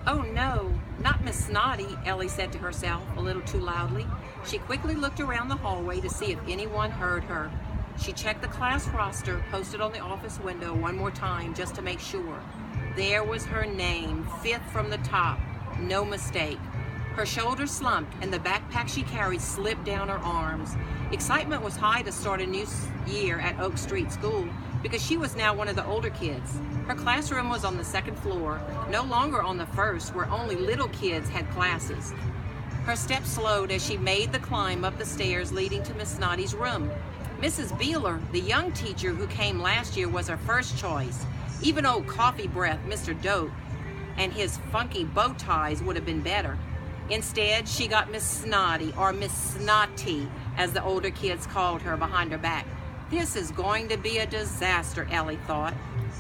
Oh no, not Miss Snoddy, Ellie said to herself a little too loudly. She quickly looked around the hallway to see if anyone heard her. She checked the class roster posted on the office window one more time just to make sure. There was her name, fifth from the top. No mistake. Her shoulders slumped and the backpack she carried slipped down her arms. Excitement was high to start a new year at Oak Street School because she was now one of the older kids. Her classroom was on the second floor, no longer on the first where only little kids had classes. Her steps slowed as she made the climb up the stairs leading to Miss Snoddy's room. Mrs. Beeler, the young teacher who came last year, was her first choice. Even old coffee breath Mr. Dote and his funky bow ties would have been better. Instead, she got Miss Snoddy, or Miss Snotty, as the older kids called her behind her back. This is going to be a disaster, Ellie thought.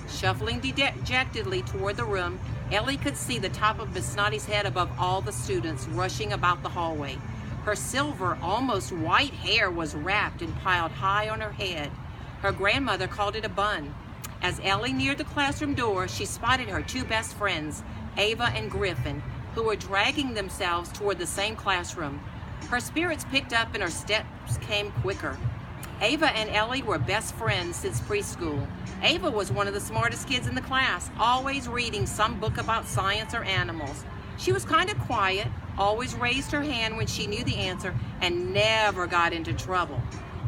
Shuffling dejectedly toward the room, Ellie could see the top of Miss Snoddy's head above all the students rushing about the hallway. Her silver, almost white hair was wrapped and piled high on her head. Her grandmother called it a bun. As Ellie neared the classroom door, she spotted her two best friends, Ava and Griffin, who were dragging themselves toward the same classroom. Her spirits picked up and her steps came quicker. Ava and Ellie were best friends since preschool. Ava was one of the smartest kids in the class, always reading some book about science or animals. She was kind of quiet, always raised her hand when she knew the answer, and never got into trouble.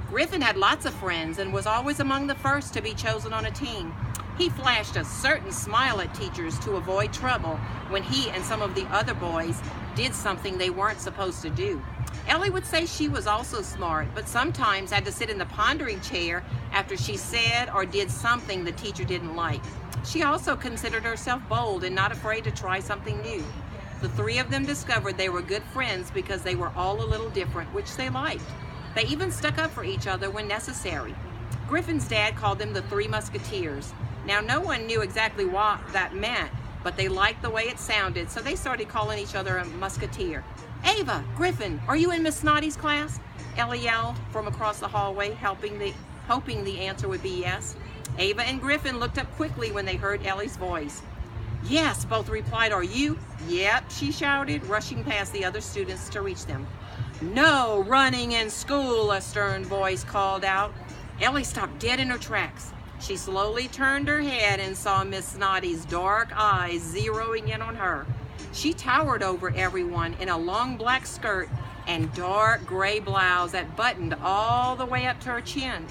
Griffin had lots of friends and was always among the first to be chosen on a team. He flashed a certain smile at teachers to avoid trouble when he and some of the other boys did something they weren't supposed to do. Ellie would say she was also smart, but sometimes had to sit in the pondering chair after she said or did something the teacher didn't like. She also considered herself bold and not afraid to try something new. The three of them discovered they were good friends because they were all a little different, which they liked. They even stuck up for each other when necessary. Griffin's dad called them the Three Musketeers. Now, no one knew exactly what that meant, but they liked the way it sounded, so they started calling each other a musketeer. Ava, Griffin, are you in Miss Snoddy's class? Ellie yelled from across the hallway, hoping the answer would be yes. Ava and Griffin looked up quickly when they heard Ellie's voice. Yes, both replied. Are you? Yep, she shouted, rushing past the other students to reach them. No running in school, a stern voice called out. Ellie stopped dead in her tracks. She slowly turned her head and saw Miss Snoddy's dark eyes zeroing in on her. She towered over everyone in a long black skirt and dark gray blouse that buttoned all the way up to her chin.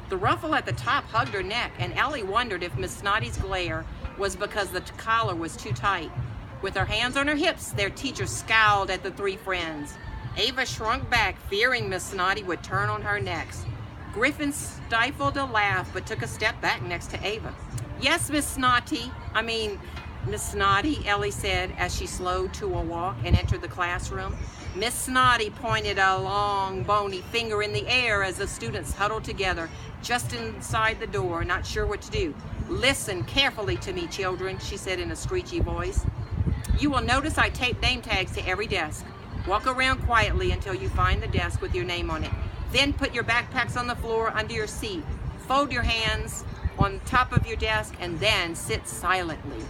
The ruffle at the top hugged her neck, and Ellie wondered if Miss Snoddy's glare was because the collar was too tight. With her hands on her hips, their teacher scowled at the three friends. Ava shrunk back, fearing Miss Snoddy would turn on her next. Griffin stifled a laugh, but took a step back next to Ava. Yes, Miss Snotty, Miss Snoddy, Ellie said as she slowed to a walk and entered the classroom. Miss Snoddy pointed a long, bony finger in the air as the students huddled together just inside the door, not sure what to do. Listen carefully to me, children, she said in a screechy voice. You will notice I tape name tags to every desk. Walk around quietly until you find the desk with your name on it. Then put your backpacks on the floor under your seat. Fold your hands on top of your desk and then sit silently.